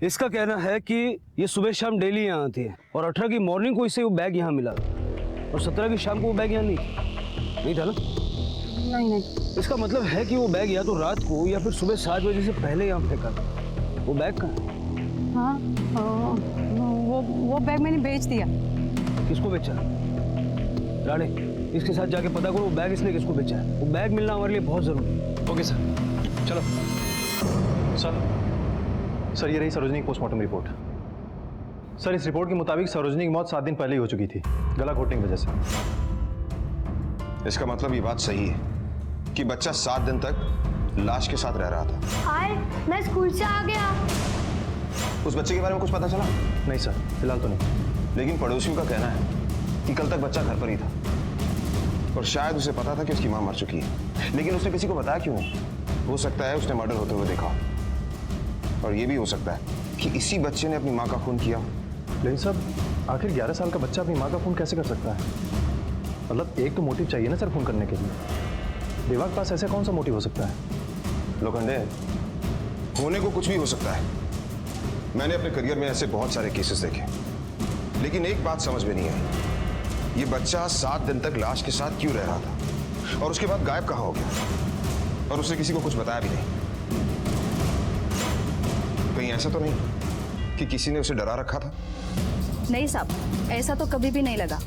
इसका कहना है कि ये सुबह शाम डेली यहाँ आती है और 18 की मॉर्निंग को इसे वो बैग यहाँ मिला और 17 की शाम को वो बैग यहाँ नहीं था ना? नहीं। इसका मतलब है कि वो बैग या तो रात को या फिर सुबह 7 बजे से पहले यहाँ फेंका था। वो बैग कहाँ है? हाँ, वो बैग मैंने बेच दिया। किसको बेचा? राणे, इसके साथ जाके पता करो वो बैग इसने किसको बेचा है। वो बैग मिलना हमारे लिए बहुत जरूरी है। ओके सर, चलो। सर ये रही सरोजनी की पोस्टमार्टम रिपोर्ट। सर इस रिपोर्ट के मुताबिक सरोजनी की मौत 7 दिन पहले ही हो चुकी थी, गला घोटने की वजह से। इसका मतलब ये बात सही है कि बच्चा 7 दिन तक लाश के साथ रह रहा था। हाय, मैं स्कूल से आ गया। उस बच्चे के बारे में कुछ पता चला? नहीं सर, फिलहाल तो नहीं। लेकिन पड़ोसियों का कहना है कि कल तक बच्चा घर पर ही था और शायद उसे पता था कि उसकी मां मर चुकी है, लेकिन उसने किसी को बताया क्यों? हो सकता है उसने मर्डर होते हुए देखा, और ये भी हो सकता है कि इसी बच्चे ने अपनी मां का खून किया। लेकिन सर आखिर 11 साल का बच्चा अपनी माँ का खून कैसे कर सकता है? मतलब एक तो मोटिव चाहिए ना सर खून करने के लिए। देवा के पास ऐसा कौन सा मोटिव हो सकता है? लोखंडे, होने को कुछ भी हो सकता है। मैंने अपने करियर में ऐसे बहुत सारे केसेस देखे, लेकिन एक बात समझ में नहीं आई, ये बच्चा 7 दिन तक लाश के साथ क्यों रह रहा था और उसके बाद गायब कहाँ हो गया और उसने किसी को कुछ बताया भी नहीं। कहीं ऐसा तो नहीं कि किसी ने उसे डरा रखा था? नहीं साहब, ऐसा तो कभी भी नहीं लगा।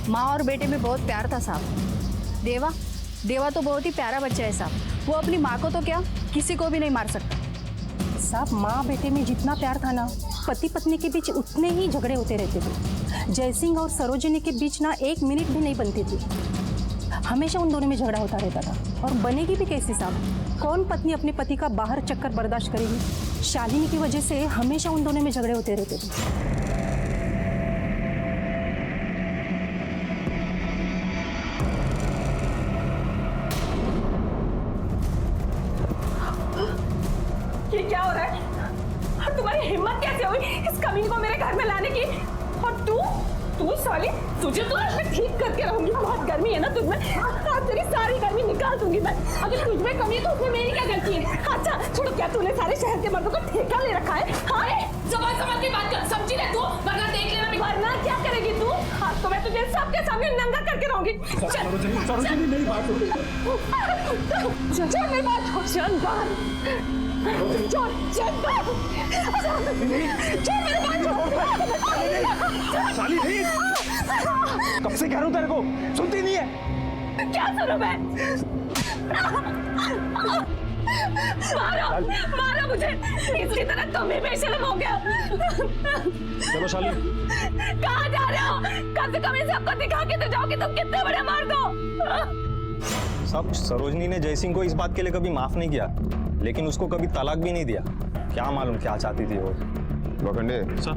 माँ और बेटे में बहुत प्यार था साहब। देवा तो बहुत ही प्यारा बच्चा है साहब। वो अपनी माँ को तो क्या, किसी को भी नहीं मार सकता साहब। माँ बेटे में जितना प्यार था ना, पति पत्नी के बीच उतने ही झगड़े होते रहते थे। जयसिंह और सरोजिनी के बीच ना 1 मिनट भी नहीं बनती थी। हमेशा उन दोनों में झगड़ा होता रहता था। और बनेगी भी कैसी साहब? कौन पत्नी अपने पति का बाहर चक्कर बर्दाश्त करेगी? शालिनी की वजह से हमेशा उन दोनों में झगड़े होते रहते थे। ये क्या हो रहा है? और तुम्हारी हिम्मत कैसे हुई इस कमीने को मेरे घर में लाने की? और तू साली, तुझे तो आज मैं ठीक करके रहूंगी। बहुत गर्मी है ना तुझमें, आज तेरी सारी गर्मी निकाल दूंगी मैं। अगर तुझमें कमी है तो उसमें मेरी क्या गलती है? अच्छा छोड़ो, क्या तूने सारे शहर के मर्दों को ठेका ले रखा है? हाँ, जबान संभाल के बात कर, समझी ना तू? वरना देख लेना। वरना क्या करेगी तू? आज तो मैं तुझे सबके सामने नंगा करके रहूंगी। चल मेरी बात हो, चल मेरी बात हो, चल बाहर, साली नहीं, कब से कह रहा हूं तेरे को, सुनती नहीं है? क्या सुनूं मैं? मारो मुझे, इसकी तरह तुम भी बेशर्म हो गया। चलो शाली। कहाँ जा रहे हो? कम से कम इन सबको दिखा के तो जाओ कि तुम कितने बड़े मर्द हो। सब सरोजनी ने जयसिंह को इस बात के लिए कभी माफ नहीं किया, लेकिन उसको कभी तलाक भी नहीं दिया। क्या मालूम क्या चाहती थी वो। लोखंडे सर,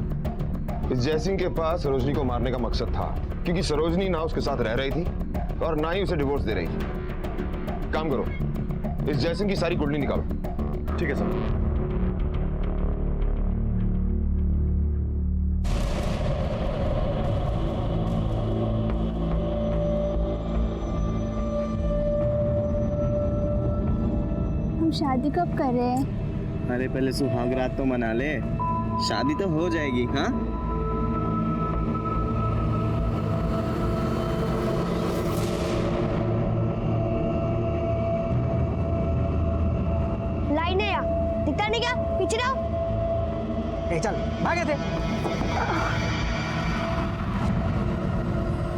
इस जयसिंह के पास सरोजनी को मारने का मकसद था, क्योंकि सरोजनी ना उसके साथ रह रही थी और ना ही उसे डिवोर्स दे रही थी। काम करो, इस जयसिंह की सारी कुंडली निकालो। ठीक है सर। शादी कब कर रहे हैं? अरे पहले सुहाग रात तो मना ले, शादी तो हो जाएगी। हाँ लाइन है यार, दिखता नहीं क्या? पीछे रहो। चल भागे थे।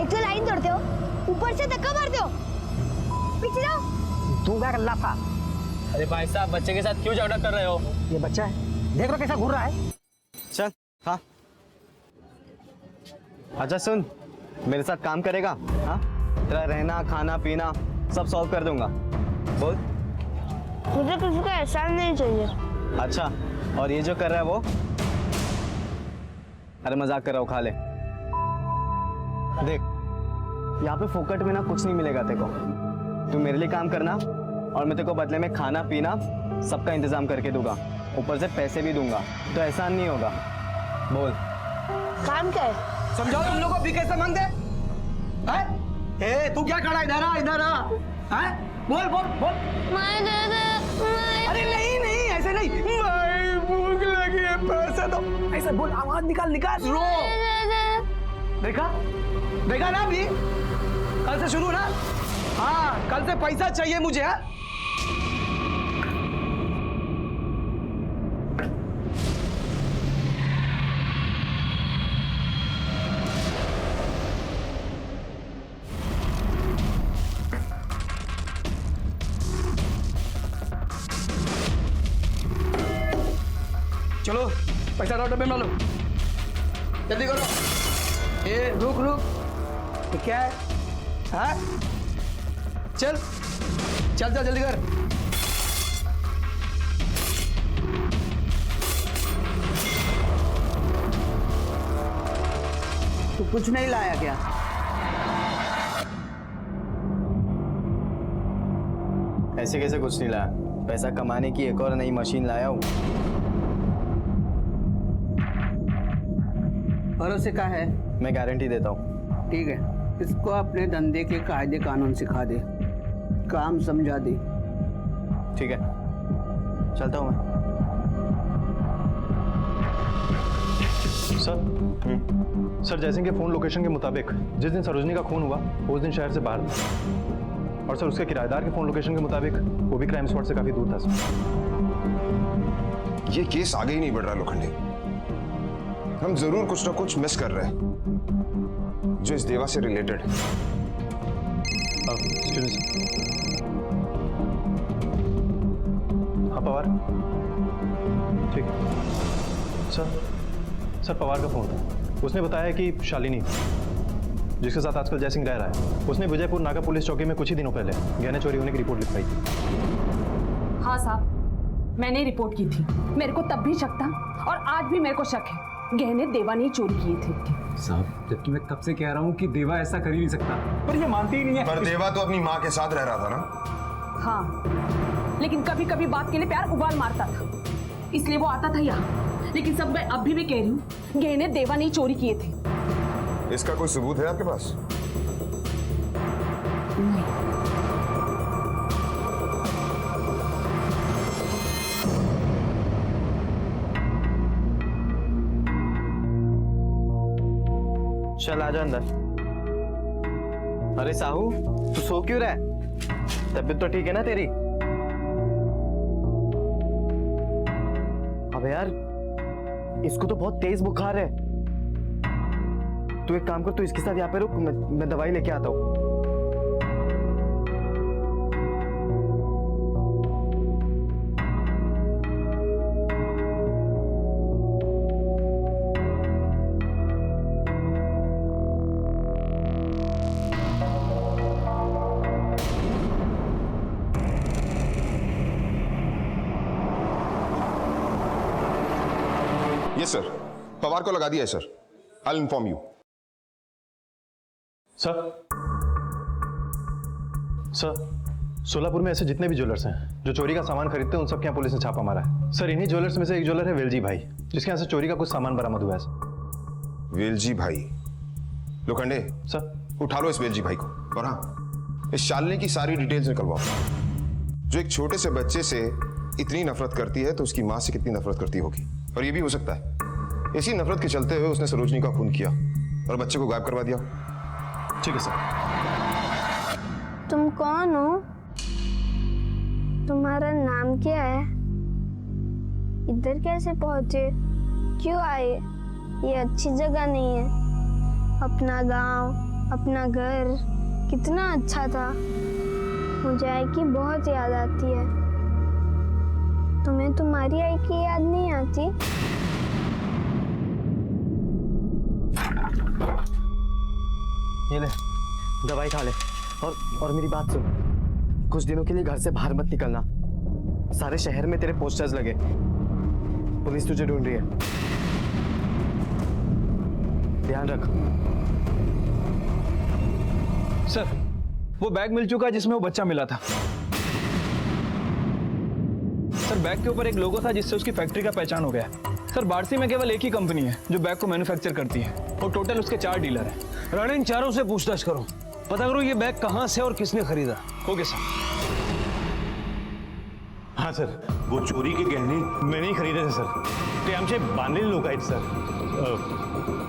एक तो लाइन तोड़ते हो, ऊपर से धक्का मारते हो। पीछे रहो। तू क्या गल्ला था? अरे भाई साहब, बच्चे के साथ क्यों झगड़ा कर रहे हो? ये बच्चा है, देख रहा कैसा घूर रहा है। चल हाँ, अच्छा सुन, मेरे साथ काम करेगा? हाँ, तेरा रहना खाना पीना सब सॉल्व कर दूंगा। बोल। मुझे किसी का एहसान नहीं चाहिए। अच्छा, और ये जो कर रहा है वो? अरे मजाक कर रहा हूँ, खा ले। देख, यहाँ पे फोकट में ना कुछ नहीं मिलेगा तेरे को। तू मेरे लिए काम करना और मैं तेरे को बदले में खाना पीना सबका इंतजाम करके दूंगा, ऊपर से पैसे भी दूंगा, तो एहसान नहीं होगा। बोल। काम क्या है? समझाओ तुम लोग को भी कैसे मांगते हैं? ए, तू क्या खड़ा इधर आ, इधर आ। हैं? बोल बोल बोल। मैं दे दे, मैं... अरे नहीं नहीं, ऐसे नहीं। भूख लगी है, पैसे दो। ऐसे बोल, आवाज निकाल निकाल, रो। देखा देखा ना अभी, कल से शुरू ना। हाँ, कल से पैसा चाहिए मुझे। हाँ चलो, पैसा डालो डब्बे में डालो, जल्दी करो। ए रुक रुक, ये क्या है? हाँ चल चल चल जल्दी कर। तू कुछ नहीं लाया क्या? ऐसे कैसे कुछ नहीं लाया? पैसा कमाने की एक और नई मशीन लाया हूँ। भरोसे का है? मैं गारंटी देता हूँ। ठीक है, इसको अपने धंधे के कायदे कानून सिखा दे, काम समझा दे। ठीक है, चलता हूँ मैं। सर जयसिंह के फोन लोकेशन के मुताबिक जिस दिन सरोजनी का खून हुआ उस दिन शहर से बाहर था। और सर उसके किराएदार के फोन लोकेशन के मुताबिक वो भी क्राइम स्पॉट से काफी दूर था सर। ये केस आगे ही नहीं बढ़ रहा लोखंडे। हम जरूर कुछ ना कुछ मिस कर रहे हैं जो इस देवा से रिलेटेड है। हाँ पवार, ठीक है सर पवार का फोन था। उसने बताया कि शालिनी, जिसके साथ आजकल जयसिंह रह रहा है, उसने विजयपुर नाका पुलिस चौकी में कुछ ही दिनों पहले गहने चोरी होने की रिपोर्ट लिखवाई थी। हाँ साहब, मैंने रिपोर्ट की थी। मेरे को तब भी शक था और आज भी मेरे को शक है, गहने देवा ने चोरी किए थे। साहब जबकि मैं तब से कह रहा हूँ कि देवा ऐसा कर ही नहीं सकता, पर ये मानती ही नहीं है। पर देवा तो अपनी माँ के साथ रह रहा था ना। हाँ, लेकिन कभी कभी बात के लिए प्यार उबाल मारता था, इसलिए वो आता था यहाँ। लेकिन सब मैं अभी भी कह रही हूँ, गहने देवा ने चोरी किए थे। इसका कोई सबूत है आपके पास? नहीं। चल आजा अंदर। अरे साहू, तू सो क्यों रहा है? तबीयत तो ठीक है ना तेरी? अबे यार, इसको तो बहुत तेज बुखार है। तू एक काम कर, तू इसके साथ यहाँ पे रुक, मैं दवाई लेके आता हूँ। यस सर, पवार को लगा दिया है sir. I will inform you. Sir Solapur में ऐसे जितने भी ज्वेलर्स हैं जो चोरी का सामान खरीदते हैं, उन सब के यहाँ पुलिस ने छापा मारा है। सर इन्हीं ज्वेलर्स में से एक ज्वेलर है वेलजी भाई, जिसके यहाँ से चोरी का कुछ सामान बरामद हुआ है सर। वेलजी भाई? लोखंडे सर उठा लो इस वेलजी भाई को, और हाँ, इस शालिनी की सारी डिटेल्स निकलवाओ। जो एक छोटे से बच्चे से इतनी नफरत करती है तो उसकी माँ से कितनी नफरत करती होगी। और ये भी हो सकता है इसी नफरत के चलते हुए उसने सरोजनी का खून किया और बच्चे को गायब करवा दिया। ठीक है सर। तुम कौन हो? तुम्हारा नाम क्या है? इधर कैसे पहुंचे? क्यों आए? ये अच्छी जगह नहीं है। अपना गांव, अपना घर कितना अच्छा था। मुझे आई की बहुत याद आती है। तुम्हें तुम्हारी आई की याद नहीं आती? ये ले, दवाई खा ले। और मेरी बात सुन, कुछ दिनों के लिए घर से बाहर मत निकलना। सारे शहर में तेरे पोस्टर्स लगे, पुलिस तुझे ढूंढ रही है। ध्यान रख। सर वो बैग मिल चुका है जिसमें वो बच्चा मिला था। सर बैग के ऊपर एक लोगो था जिससे उसकी फैक्ट्री का पहचान हो गया। सर बारसी में केवल एक ही कंपनी है जो बैग को मैन्युफैक्चर करती है और टोटल उसके 4 डीलर हैं। राणा इन चारों से पूछताछ करो, पता करो ये बैग कहाँ से और किसने खरीदा। Okay sir. हाँ सर, वो चोरी के गहने मैंने ही खरीदे थे सर. ते आमचे बांधलेले लोक आहेत सर.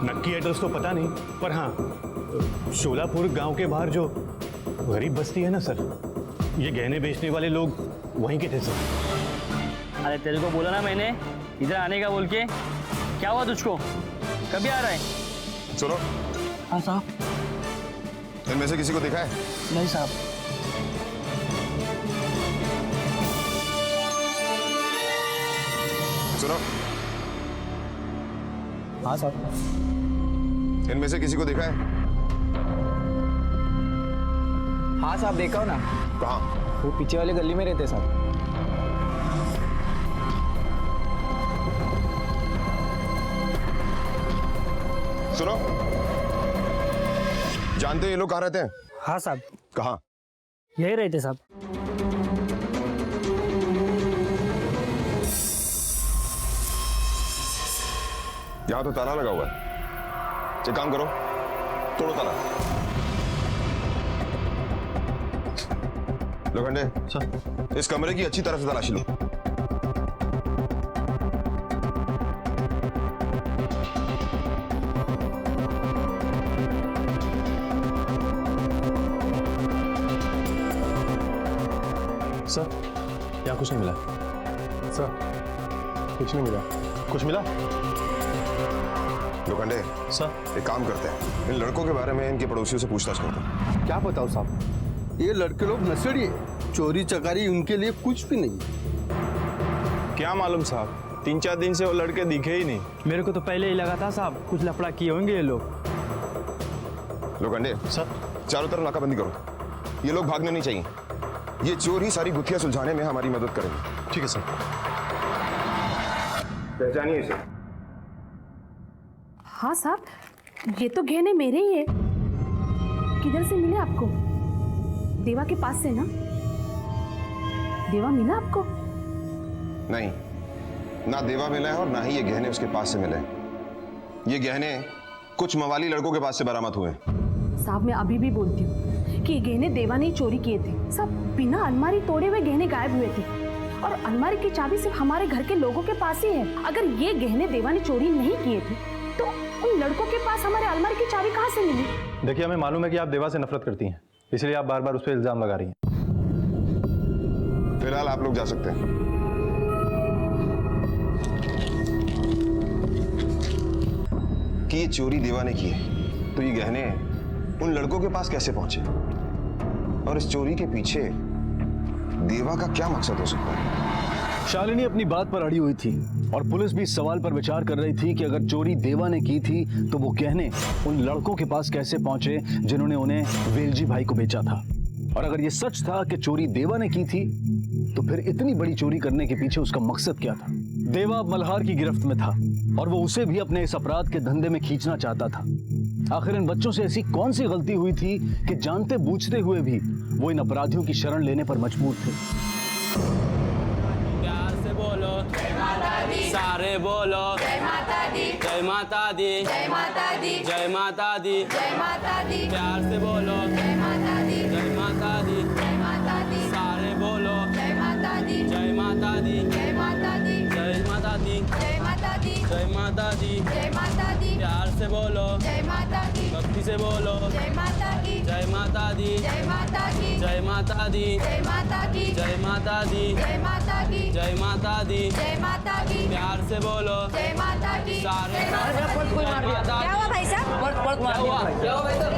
नक्की एड्रेस तो पता नहीं, पर हाँ शोलापुर गांव के बाहर जो गरीब बस्ती है ना सर, ये गहने बेचने वाले लोग वहीं के थे सर. अरे तेरे को बोला ना मैंने इधर आने का बोल के. क्या हुआ तुझको? कभी आ रहा है? सुनो, हाँ साहब. इनमें से किसी को देखा है? नहीं साहब. सुनो, हाँ साहब. इनमें से किसी को देखा है? हाँ साहब, देखा हो ना. कहाँ? वो पीछे वाले गली में रहते साहब. सुनो, जानते हैं ये लोग कहाँ रहते हैं? हाँ साहब, कहाँ? यही रहते साहब. यहाँ तो ताला लगा हुआ है. एक काम करो, तोड़ो ताला. लोखंडे सर, इस कमरे की अच्छी तरह से तलाशी लो. सर यहाँ कुछ नहीं मिला. सर कुछ नहीं मिला. कुछ मिला? लोखंडे सर, एक काम करते हैं, इन लड़कों के बारे में इनके पड़ोसियों से पूछताछ करते हैं. क्या बताओ साहब, ये लड़के लोग नशेड़ी है. चोरी चकारी उनके लिए कुछ भी नहीं. क्या मालूम साहब, 3-4 दिन से वो लड़के दिखे ही नहीं. मेरे को तो पहले ही लगा था साहब, कुछ लफड़ा किए होंगे ये लोग. लोखंडे सर, चारों तरफ नाकाबंदी करो. ये लोग भागने नहीं चाहिए. ये चोर ही सारी गुत्थियां सुलझाने में हमारी मदद करेंगे. ठीक है सर. पहचानिए इसे. हाँ साहब, ये तो गहने मेरे ही है. किधर से मिले आपको? देवा के पास से ना? देवा मिला आपको? नहीं, ना देवा मिला है और ना ही ये गहने उसके पास से मिले. ये गहने कुछ मवाली लड़कों के पास से बरामद हुए. साहब मैं अभी भी बोलती हूँ कि ये गहने देवा ने चोरी किए थे. सब बिना अलमारी तोड़े हुए गहने गायब हुए थे और अलमारी की चाबी सिर्फ हमारे घर के लोगों के पास ही है. अगर ये गहने देवा ने चोरी नहीं किए थे तो उन लड़कों के पास हमारे अलमारी की चाबी कहाँ से मिली? देखिए, हमें मालूम है कि आप देवा से नफरत करती हैं, इसलिए आप बार बार उस पर इल्जाम लगा रही हैं. फिलहाल आप लोग जा सकते हैं. कि ये चोरी देवा ने की है, तो ये गहने उन लड़कों के पास कैसे पहुंचे? और इस चोरी के पीछे देवा का क्या मकसद हो सकता है? शालिनी अपनी बात पर अड़ी हुई थी और पुलिस भी इस सवाल पर विचार कर रही थी कि अगर चोरी देवा ने की थी तो वो गहने उन लड़कों के पास कैसे पहुंचे जिन्होंने उन्हें वेलजी भाई को बेचा था. और अगर ये सच था कि चोरी देवा ने की थी तो फिर इतनी बड़ी चोरी करने के पीछे उसका मकसद क्या था? देवा मल्हार की गिरफ्त में था और वो उसे भी अपने इस अपराध के धंधे में खींचना चाहता था. आखिर इन बच्चों से ऐसी कौन सी गलती हुई थी कि जानते बूझते हुए भी वो इन अपराधियों की शरण लेने पर मजबूर थे? प्यार से बोलो जय माता दी. सारे बोलो जय माता दी. जय माता दी. जय माता दी. जय माता दी. जय माता दी. प्यार से बोलो जय माता दी. जय माता दी. जय माता दी. सारे बोलो जय माता दी. जय माता दी. जय माता दी. जय माता दी. जय माता दी. जय माता दी. जय माता दी. प्यार से बोलो जय माता दी. भक्ति से बोलो जय माता दी. जय माता दी. जय माता दी. जय माता दी. जय माता दी. जय माता दी. जय माता दी. जय माता दी. जय माता दी. प्यार से बोलो जय माता दी. सारे क्या हुआ भाई साहब?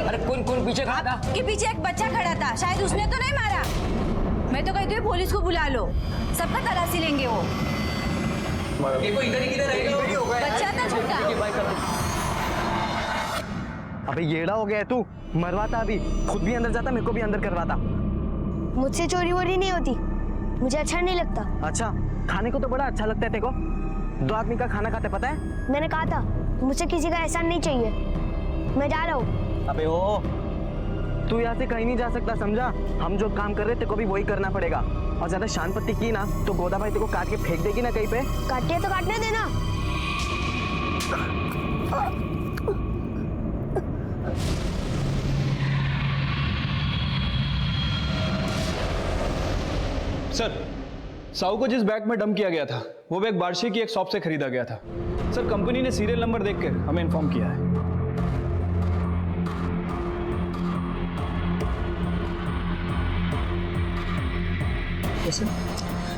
अरे कौन पीछे खड़ा था? के पीछे एक बच्चा खड़ा था, शायद उसने तो नहीं मारा. मैं तो कहती हूँ पुलिस को बुला लो, सबका तलाशी लेंगे. वो बच्चा था छोटा. अबे येड़ा हो गया है तू. मरवाता अभी, खुद भी अंदर जाता, मेरे को भी अंदर करवाता. मुझसे चोरी वोरी नहीं होती, मुझे अच्छा नहीं लगता. अच्छा, खाने को तो बड़ा अच्छा लगता है तेरे को. 2 आदमी का खाना खाते पता है? मैंने कहा था मुझे किसी का एहसान नहीं चाहिए. मैं जा रहा हूँ. अबे ओ, तू यहाँ से कहीं नहीं जा सकता, समझा? हम जो काम कर रहे थे को भी वही करना पड़ेगा. और ज्यादा शान पत्ती की ना तो गोदा भाई तेरे को काट के फेंक देगी ना कहीं पे. काटिए तो काटने देना. साहू को जिस बैग में डंप किया गया था वो बैग बार्शी की एक शॉप से खरीदा गया था सर। कंपनी ने सीरियल नंबर देखकर हमें इन्फॉर्म किया है।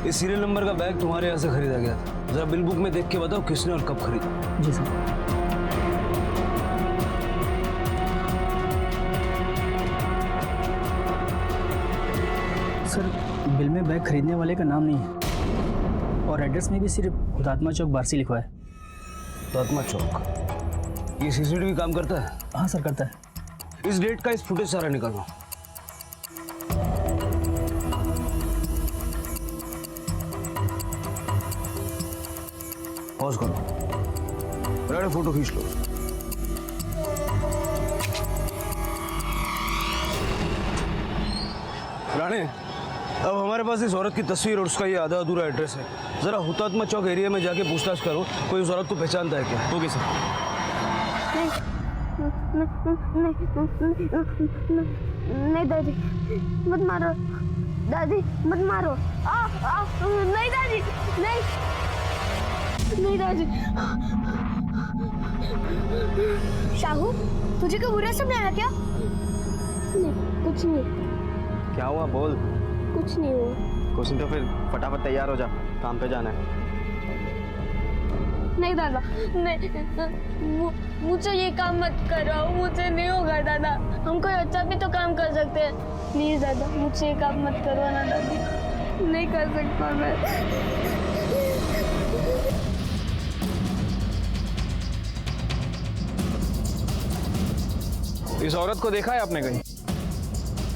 इस सीरियल नंबर का बैग तुम्हारे यहाँ से खरीदा गया था। जरा बिल बुक में देख के बताओ किसने और कब खरीदा। जी सर। सर बिल में बैग खरीदने वाले का नाम नहीं है और एड्रेस में भी सिर्फ हुतात्मा चौक बार्सी लिखा है। हुतात्मा चौक, ये सीसीटीवी काम करता है? हाँ सर करता है। इस डेट का इस फुटेज सारा निकालो। पॉज करो, राणे फोटो खींच लो। राणे, अब हमारे पास इस औरत की तस्वीर और उसका ये आधा अधूरा एड्रेस है। जरा हुतात्मा चौक एरिया में जाके पूछताछ करो, कोई उस औरत को पहचानता है क्या? Okay sir. नहीं दादी मत मारो, दादी मत मारो। नहीं दादी, नहीं नहीं दादी। शाहू तुझे क्या बुरा सपना आया क्या? नहीं कुछ नहीं। क्या हुआ बोल। कुछ नहीं हुआ। कुछ नहीं तो फिर फटाफट तैयार हो जा, काम पे जाना है। नहीं दादा, नहीं मुझे ये काम मत कराओ, मुझे नहीं होगा दादा। हम कोई अच्छा भी तो काम कर सकते हैं। प्लीज दादा मुझसे ये काम मत करो ना दादी, नहीं कर सकता मैं। इस औरत को देखा है आपने कहीं?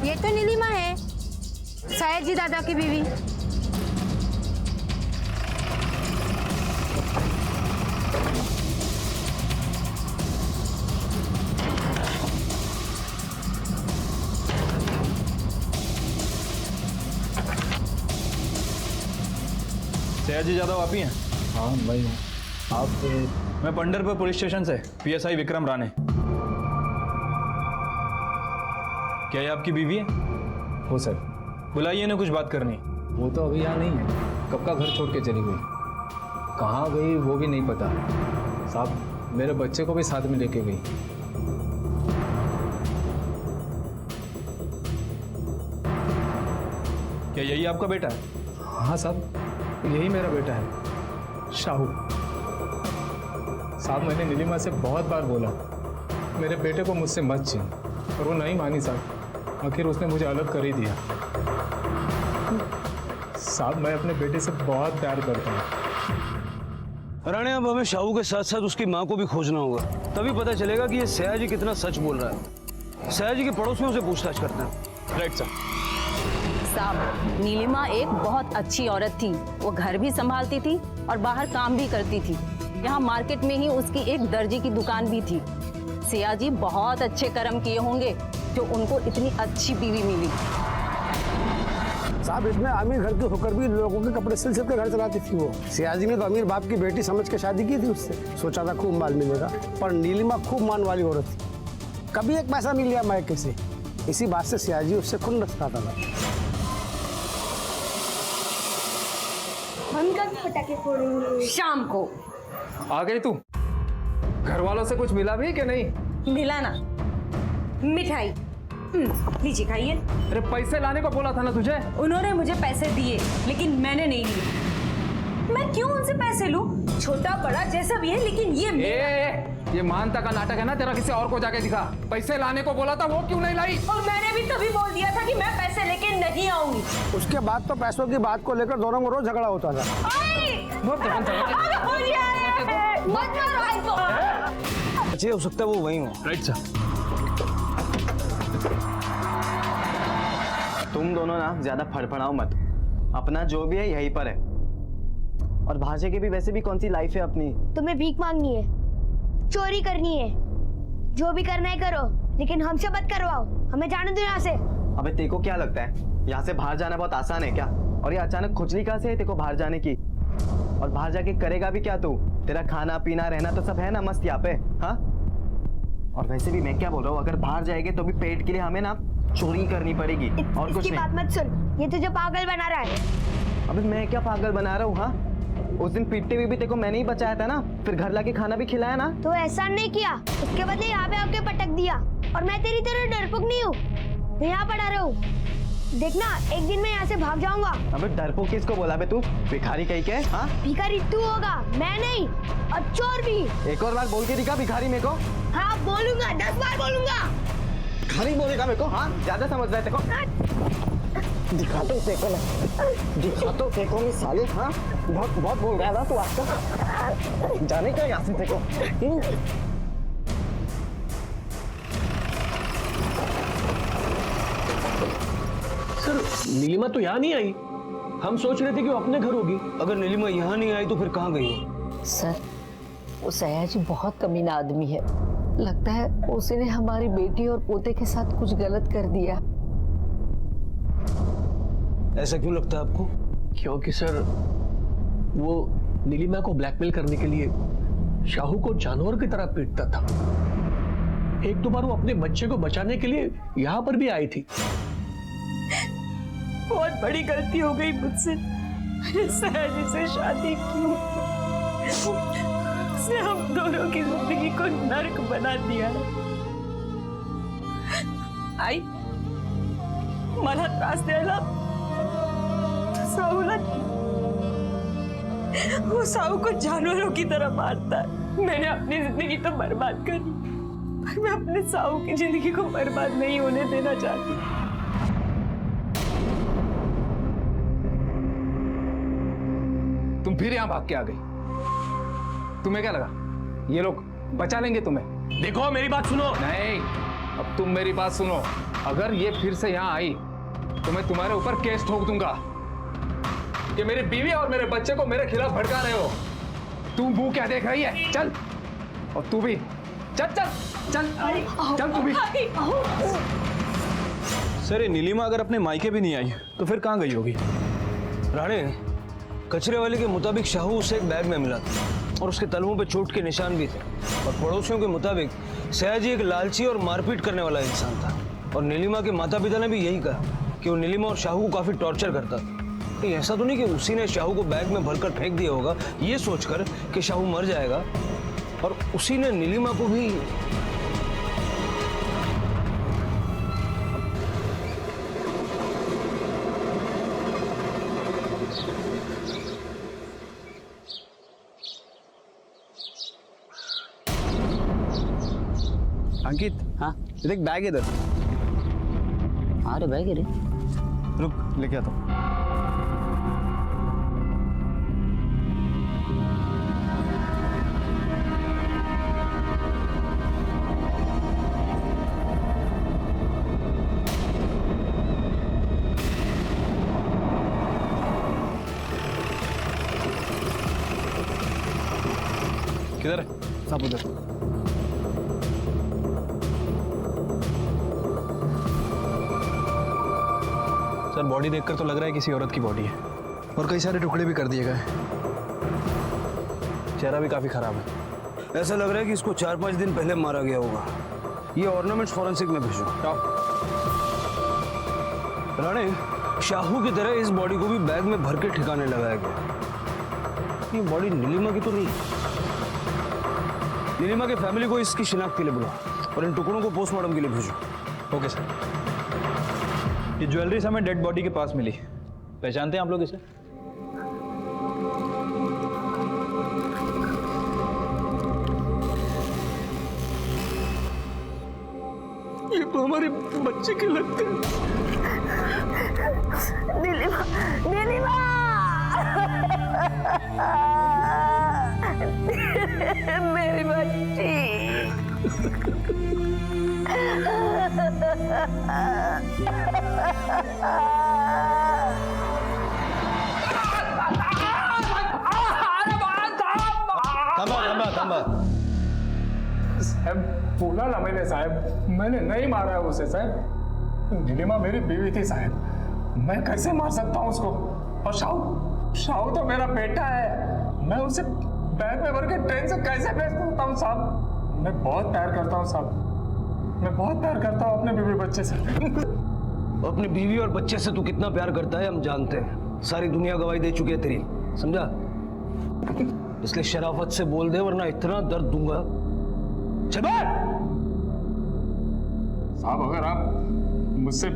ये तो नीलिमा है, शायद जी दादा की बीवी। सयाजी यादव आप ही हैं? हाँ भाई आप? मैं पंडरपुर पुलिस स्टेशन से पीएसआई विक्रम राणे। क्या ये आपकी बीवी है? हो सर। बुलाइए ना, कुछ बात करनी। वो तो अभी यहाँ नहीं है, कब का घर छोड़ के चली गई, कहाँ गई वो भी नहीं पता साहब। मेरे बच्चे को भी साथ में लेके गई। क्या यही आपका बेटा है? हाँ साहब, यही मेरा बेटा है शाहू। साहब मैंने नीलिमा से बहुत बार बोला मेरे बेटे को मुझसे मत छीन, और वो नहीं मानी साहब। आखिर उसने मुझे अलग कर ही दिया। साहब मैं अपने बेटे से बहुत प्यार करता हूँ। राणे अब हमें शाहू के साथ साथ उसकी माँ को भी खोजना होगा, तभी पता चलेगा कि ये सयाजी कितना सच बोल रहा है। सयाजी के पड़ोसियों से पूछताछ करते हैं। Right sir. साहब नीलिमा एक बहुत अच्छी औरत थी। वो घर भी संभालती थी और बाहर काम भी करती थी। यहाँ मार्केट में ही उसकी एक दर्जी की दुकान भी थी। सयाजी बहुत अच्छे कर्म किए होंगे जो उनको इतनी अच्छी बीवी मिली। साहब इतने अमीर घर के होकर भी लोगों के कपड़े सिल के घर चलाती थी वो। सयाजी ने तो अमीर बाप की बेटी समझ के शादी की थी उससे, सोचा था खूब माल मिलेगा। पर नीलिमा खूब मान वाली औरत थी, कभी एक पैसा नहीं लिया मायके से। इसी बात से सयाजी उससे खुन्नस खाता था। हम कब पटाखे फोड़ेंगे? शाम को। आ गई तू? घर वालों से कुछ मिला भी कि नहीं? मिला ना, मिठाई लीजिए खाइए। अरे पैसे लाने को बोला था ना तुझे। उन्होंने मुझे पैसे दिए लेकिन मैंने नहीं लिए। मैं क्यों उनसे पैसे लूं? छोटा बड़ा जैसा भी है, लेकिन ये मेरा। ये मानता का नाटक है ना तेरा, किसी और को जाके दिखा। पैसे लाने को बोला था, वो क्यों नहीं लाई? और मैंने भी तभी बोल दिया था कि मैं पैसे लेके नहीं आऊंगी। उसके बाद तो पैसों की बात को लेकर दोनों में रोज झगड़ा होता था। अच्छे हो सकता है वो वही हो। Right sir. तुम दोनों ना ज्यादा फड़फड़ाओ मत, अपना जो भी है यहीं पर है। और भाषा की भी वैसे भी कौन सी लाइफ है अपनी। तुम्हें भीख मांगनी है, चोरी करनी है, जो भी करना है करो, लेकिन हमसे मत करवाओ। हमें जाने दो यहाँ से। अबे तेरे को क्या लगता है यहाँ से बाहर जाना बहुत आसान है क्या? और ये अचानक खुजली कहाँ से है तेरे को बाहर जाने की? और बाहर जाके करेगा भी क्या तू? तेरा खाना पीना रहना तो सब है ना मस्त यहाँ पे, हाँ? और वैसे भी मैं क्या बोल रहा हूँ, अगर बाहर जाएंगे तो भी पेट के लिए हमें ना चोरी करनी पड़ेगी और कुछ इसकी नहीं। बात मत सुन, ये तुझे पागल बना रहा है। अबे मैं क्या पागल बना रहा हूँ? हाँ, उस दिन पीटते हुए भी तेको मैंने ही बचाया था ना, फिर घर लाके खाना भी खिलाया ना। तो ऐसा नहीं किया, उसके बदले यहाँ पे आके पटक दिया। और मैं तेरी तरह डरपोक नहीं हूँ, मैं यहाँ पड़ा रहा हूँ। देखना, एक दिन मैं यहाँ से भाग जाऊंगा। अबे डरपोक किसको बोला बे तू? भिखारी कहीं के? हाँ, भिखारी तू होगा, मैं नहीं। और चोर भी। एक और बार बोल के दिखा भिखारी मेरे को। हाँ बोलूंगा, 10 बार बोलूंगा। भिखारी बोलेगा मेरे को? हाँ, ज्यादा समझ रहा है तेको। दिखा तो देखो ना, दिखा तो देखो नहीं साले। हाँ, बहुत बोल रहा है ना तू आजकल। जाने का यहाँ से देखो। सर नीलिमा तो यहाँ नहीं आई, हम सोच रहे थे कि वो अपने घर होगी। अगर नीलिमा यहाँ नहीं आई तो फिर कहाँ गई हो? सर, वो सयाजी बहुत कमीना आदमी है। लगता है उसने हमारी बेटी और पोते के साथ कुछ गलत कर दिया। ऐसा क्यों लगता है आपको? क्योंकि सर वो नीलिमा को ब्लैकमेल करने के लिए शाहू को जानवर की तरह पीटता था। एक दो बार वो अपने बच्चे को बचाने के लिए यहाँ पर भी आई थी। बहुत बड़ी गलती हो गई मुझसे, मैंने सयाजी से शादी की। उसने हम दोनों की जिंदगी को नर्क बना दिया। आई मला त्रास द्यायला साहूला, वो साहू को जानवरों की तरह मारता है। मैंने अपनी जिंदगी तो बर्बाद करी, पर मैं अपने साहू की जिंदगी को बर्बाद नहीं होने देना चाहती। तुम फिर यहाँ भाग के आ गई। तुम्हें क्या लगा ये लोग बचा लेंगे तुम्हें? देखो मेरी बात सुनो। नहीं, अब तुम मेरी बात सुनो। अगर ये फिर से यहाँ आई तो मैं तुम्हारे ऊपर केस ठोक दूंगा कि मेरी बीवी और मेरे बच्चे को मेरे खिलाफ भड़का रहे हो। तू मुंह क्या देख रही है? चल, और तू भी चल चल चल चल तू भी। सर ये नीलिमा अगर अपने मायके भी नहीं आई तो फिर कहाँ गई होगी? राणे, कचरे वाले के मुताबिक शाहू उसे एक बैग में मिला था और उसके तलवों पे चोट के निशान भी थे। और पड़ोसियों के मुताबिक सयाजी एक लालची और मारपीट करने वाला इंसान था। और नीलिमा के माता पिता ने भी यही कहा कि वो नीलिमा और शाहू को काफी टॉर्चर करता था। तो ऐसा तो नहीं कि उसी ने शाहू को बैग में भरकर फेंक दिया होगा ये सोचकर कि शाहू मर जाएगा, और उसी ने नीलिमा को भी। अंकित, हाँ देख बैग इधर। अरे बैग रे, रुक लेके आता हूँ। किधर है? सब उधर। सर बॉडी देखकर तो लग रहा है किसी औरत की बॉडी है, और कई सारे टुकड़े भी कर दिए गए। चेहरा भी काफी खराब है। ऐसा लग रहा है कि इसको 4-5 दिन पहले मारा गया होगा। ये ऑर्नामेंट्स फॉरेंसिक में भेजो। राणे, शाहू की तरह इस बॉडी को भी बैग में भर के ठिकाने लगाया गया। ये बॉडी नीलिमा की तो नहीं। नीलिमा के फैमिली को इसकी शिनाख्त के लिए बुलाओ और इन टुकड़ों को पोस्टमार्टम के लिए भेजो। Okay sir. ये ज्वेलरी हमें डेड बॉडी के पास मिली। पहचानते हैं आप लोग इसे? ये तो हमारे बच्चे के लगते हैं। नीलिमा, नीलिमा, मेरी बच्ची। थांबा। साहब बोला ना मैंने, साहब मैंने नहीं मारा है उसे। साहब नीलिमा मेरी बीवी थी साहब, मैं कैसे मार सकता हूँ उसको? और शाहू तो मेरा बेटा है, मैं उसे बैग में भर के ट्रेन से कैसे भेज सकता हूँ साहब? मैं बहुत प्यार करता हूँ साहब, मैं बहुत प्यार करता हूँ अपने बीवी बच्चे से। अपनी बीवी और बच्चे से तू कितना प्यार करता है हम जानते हैं। सारी दुनिया गवाही दे चुकी है तेरी, समझा? इसलिए शराफत से बोल दे वरना इतना दर्द दूंगा। चल बैठ। साहब अगर आप मुझसे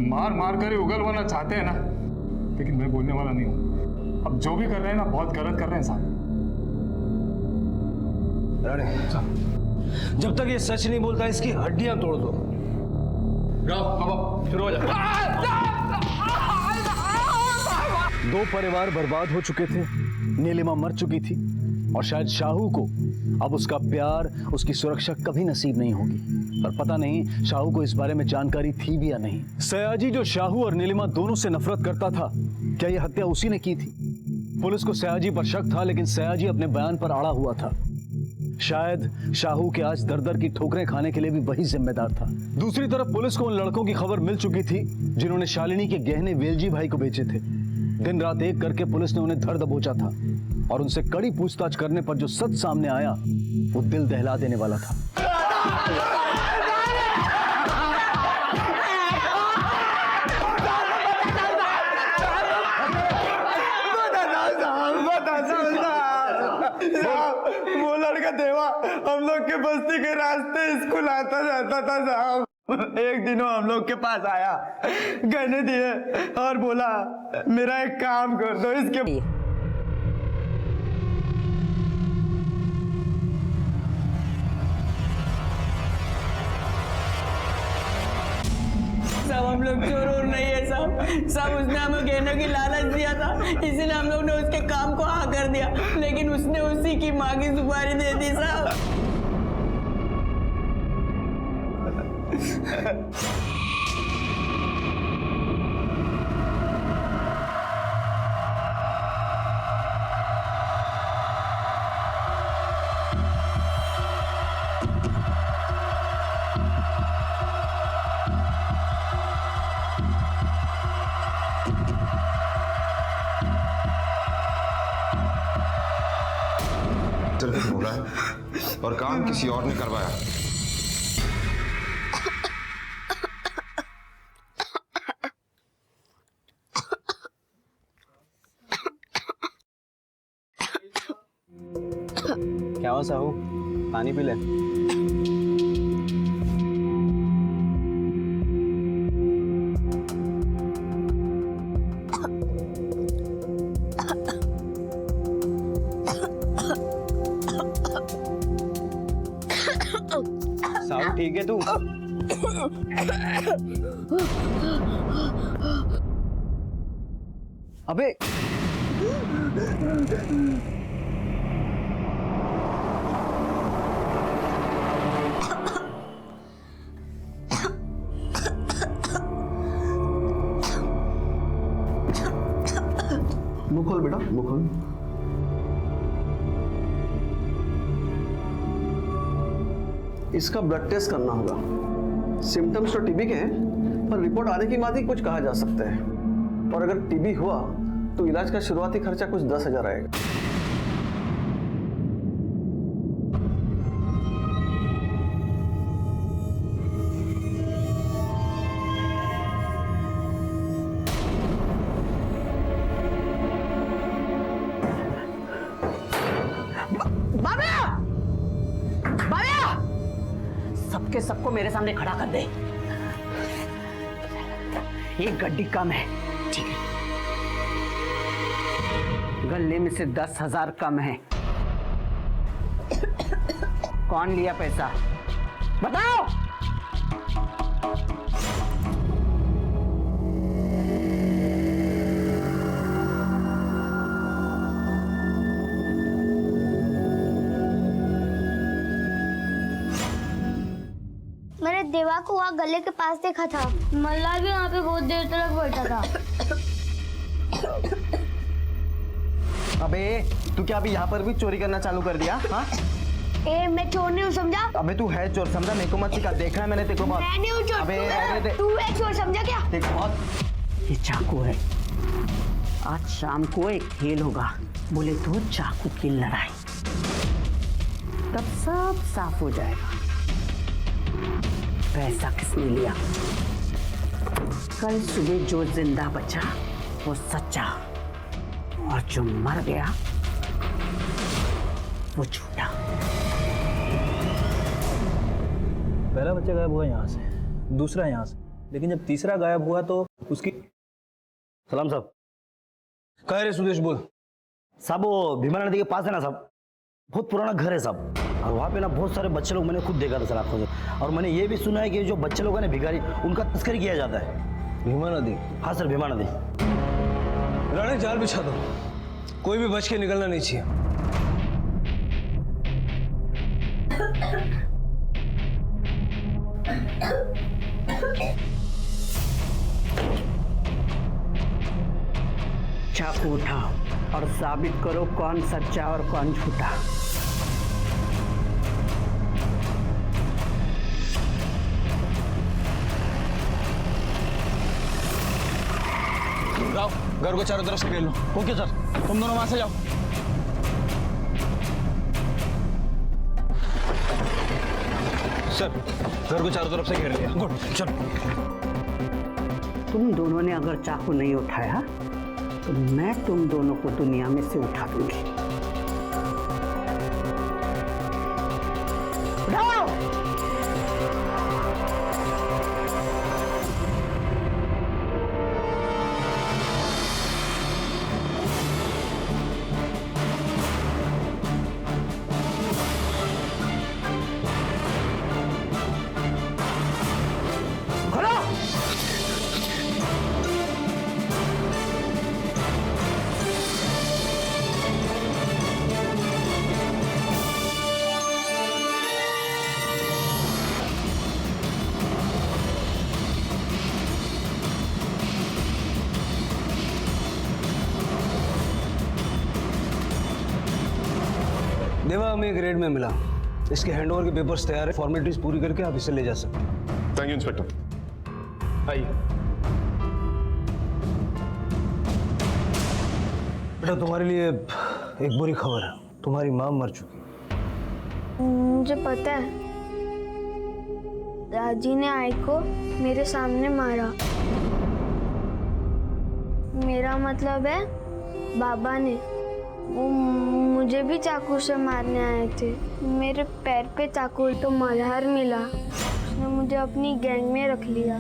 मार मार कर ही उगलवाना चाहते हैं ना, लेकिन मैं बोलने वाला नहीं हूं। अब जो भी कर रहे हैं ना बहुत गलत कर रहे हैं साहब। जब तक ये सच नहीं बोलता इसकी हड्डियां तोड़ दो। अब शुरू हो जाए। दो परिवार बर्बाद हो चुके थे, नीलिमा मर चुकी थी और शायद शाहू को अब उसका प्यार, उसकी सुरक्षा कभी नसीब नहीं होगी। पर पता नहीं शाहू को इस बारे में जानकारी थी भी या नहीं। सयाजी जो शाहू और नीलिमा दोनों से नफरत करता था, क्या यह हत्या उसी ने की थी? पुलिस को सयाजी पर शक था, लेकिन सयाजी अपने बयान पर अड़ा हुआ था। शायद शाहू के आज दर दर की ठोकरें खाने के लिए भी वही जिम्मेदार था। दूसरी तरफ पुलिस को उन लड़कों की खबर मिल चुकी थी जिन्होंने शालिनी के गहने वेलजी भाई को बेचे थे। दिन रात एक करके पुलिस ने उन्हें धर दबोचा था और उनसे कड़ी पूछताछ करने पर जो सच सामने आया वो दिल दहला देने वाला था। वो लड़का देवा हम लोग के बस्ती के रास्ते स्कूल आता जाता था साहब। एक दिन वो हम लोग के पास आया, गहने दिए और बोला मेरा एक काम कर दो इसके। साहब हम लोग चोर और नहीं है साहब। साहब उसने हमें गहनों की लालच दिया था, इसीलिए हम लोग ने उसके काम को हाँ कर दिया, लेकिन उसने उसी की माँ की सुपारी दे दी साहब। बोला है और काम किसी और ने करवाया। क्या हुआ साहू, पानी पी ले। साहू ठीक है तू? अबे मुंह खोल बेटा, मुंह खोल। इसका ब्लड टेस्ट करना होगा। सिम्टम्स तो टीबी के हैं, पर रिपोर्ट आने के बाद ही कुछ कहा जा सकता है। और अगर टीबी हुआ तो इलाज का शुरुआती खर्चा कुछ 10,000 आएगा। सबके सबको मेरे सामने खड़ा कर दे। ये गड्डी कम है, ठीक है? गले में से 10,000 कम है। कौन लिया पैसा बताओ। मैंने देवा को वहाँ गले के पास देखा था। मल्ला भी वहाँ पे बहुत देर तक बैठा था। अबे तू क्या अभी यहाँ पर भी चोरी करना चालू कर दिया? हाँ? मैं चोर नहीं हूँ, समझा? अबे तू है चोर, समझा? मेरे को मत सिखा, देखा है मैंने तेरे को बहुत। मैं नहीं हूँ चोर, अबे तू है चोर, समझा क्या? देख बहुत। ये चाकू है। आज शाम को एक खेल होगा, बोले तो चाकू की लड़ाई, तब सब साफ हो जाएगा। पैसा किसने लिया? कल सुबह जो जिंदा बचा वो सच्चा, और जो मर गया वो झूठा। पहला बच्चा गायब हुआ यहाँ से, दूसरा यहाँ से, लेकिन जब तीसरा गायब हुआ तो उसकी। सलाम साहब। कह रहे सुदेश बोल। साहब वो भीमा नदी के पास है ना साहब, बहुत पुराना घर है साहब, और वहाँ पे ना बहुत सारे बच्चे लोग मैंने खुद देखा था सर आंखों से, और मैंने ये भी सुना है कि जो बच्चे लोग हैं ना भिखारी, उनका तस्करी किया जाता है। भीमा नदी? हाँ सर, भीमा नदी। राणे जाल बिछा दो, कोई भी बच के निकलना नहीं चाहिए। चाकू उठाओ और साबित करो कौन सच्चा और कौन झूठा। जाओ, घर को चारों तरफ से घेर लो। Okay sir. तुम दोनों वहां से जाओ। सर, घर को चारों तरफ से घेर लिया। गुड, चलो। तुम दोनों ने अगर चाकू नहीं उठाया तो मैं तुम दोनों को दुनिया में से उठा दूंगी। उठाओ! देवा हमें एक रेड में मिला, इसके हैंडओवर के पेपर्स तैयार है, फॉर्मेलिटीज पूरी करके आप इसे ले जा सकते हैं। Thank you inspector. आइए। बेटा तुम्हारे लिए एक बुरी खबर है, तुम्हारी माँ मर चुकी। मुझे पता है, राजी ने आई को मेरे सामने मारा। मेरा मतलब है बाबा ने, वो मुझे भी चाकू से मारने आए थे। मेरे पैर पे चाकू तो मल्हार मिला, उसने मुझे अपनी गैंग में रख लिया।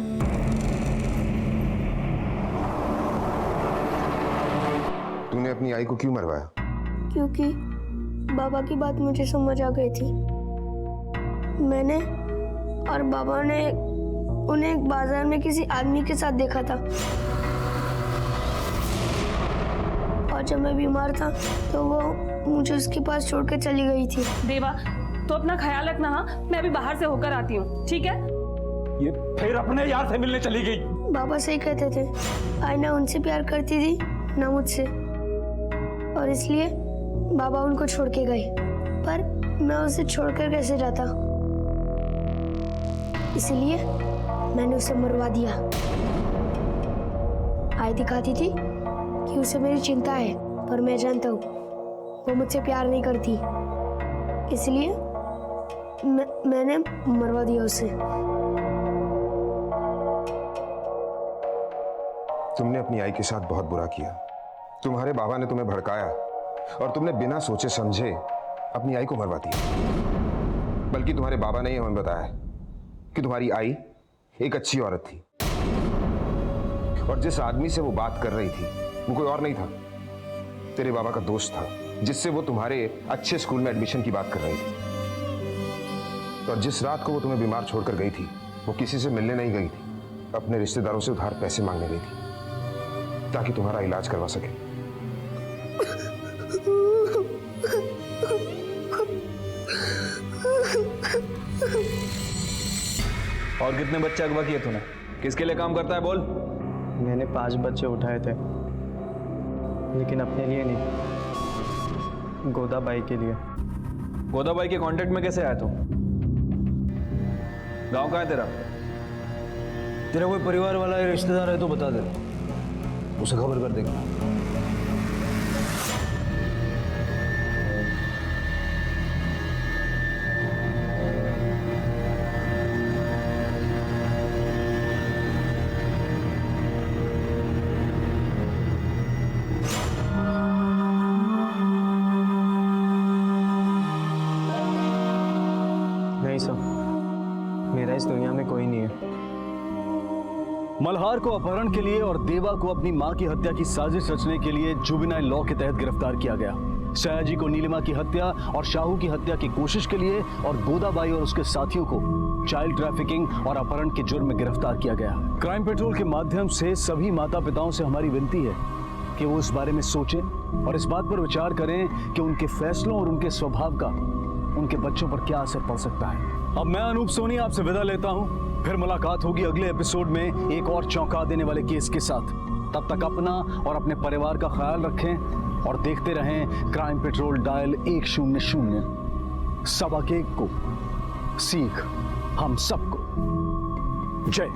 तूने अपनी आई को क्यों मरवाया? क्योंकि बाबा की बात मुझे समझ आ गई थी। मैंने और बाबा ने उन्हें एक बाजार में किसी आदमी के साथ देखा था, और जब मैं बीमार था तो वो मुझे उसके पास छोड़ के चली गई थी। देवा, तो अपना ख्याल रखना। हाँ, मैं अभी बाहर से होकर आती हूँ, ठीक है? ये फिर अपने यार से मिलने चली गई। बाबा सही कहते थे, आई ना उनसे प्यार करती थी ना मुझसे, और इसलिए बाबा उनको छोड़ के गए। पर मैं उसे छोड़कर कैसे जाता, इसलिए मैंने उसे मरवा दिया। आई दिखाती थी कि उसे मेरी चिंता है, पर मैं जानता हूँ वो मुझसे प्यार नहीं करती, इसलिए मैंने मरवा दिया उसे। तुमने अपनी आई के साथ बहुत बुरा किया। तुम्हारे बाबा ने तुम्हें भड़काया और तुमने बिना सोचे समझे अपनी आई को मरवा दिया। बल्कि तुम्हारे बाबा ने हमें बताया कि तुम्हारी आई एक अच्छी औरत थी, और जिस आदमी से वो बात कर रही थी वो कोई और नहीं था, तेरे बाबा का दोस्त था, जिससे वो तुम्हारे अच्छे स्कूल में एडमिशन की बात कर रही थी। और जिस रात को वो तुम्हें बीमार छोड़कर गई थी, वो किसी से मिलने नहीं गई थी, अपने रिश्तेदारों से उधार पैसे मांगने गई थी ताकि तुम्हारा इलाज करवा सके। और कितने बच्चे अगवा किए तूने? किसके लिए काम करता है बोल? मैंने 5 बच्चे उठाए थे, लेकिन अपने लिए नहीं, गोदाबाई के लिए। गोदाबाई के कांटेक्ट में कैसे आया तू? गांव कहाँ है तेरा? तेरा कोई परिवार वाला या रिश्तेदार है तो बता दे, उसे खबर कर देगा। नहीं सर, मेरा इस दुनिया में कोई नहीं है। मल्हार को अपहरण के लिए और देवा को अपनी मां की हत्या की साजिश रचने के लिए जुवेनाइल लॉ के तहत गिरफ्तार किया गया। सयाजी को नीलिमा की हत्या और शाहू की हत्या की कोशिश के लिए और गोदाबाई और उसके साथियों को चाइल्ड ट्रैफिकिंग और अपहरण के जुर्म में गिरफ्तार किया गया। क्राइम पेट्रोल के माध्यम से सभी माता पिताओं से हमारी विनती है कि वो इस बारे में सोचें और इस बात पर विचार करें कि उनके फैसलों और उनके स्वभाव का उनके बच्चों पर क्या असर पड़ सकता है। अब मैं अनूप सोनी आपसे विदा लेता हूं, फिर मुलाकात होगी अगले एपिसोड में एक और चौंका देने वाले केस के साथ। तब तक अपना और अपने परिवार का ख्याल रखें और देखते रहें क्राइम पेट्रोल डायल 100। सबक एक को सीख हम सबको। जय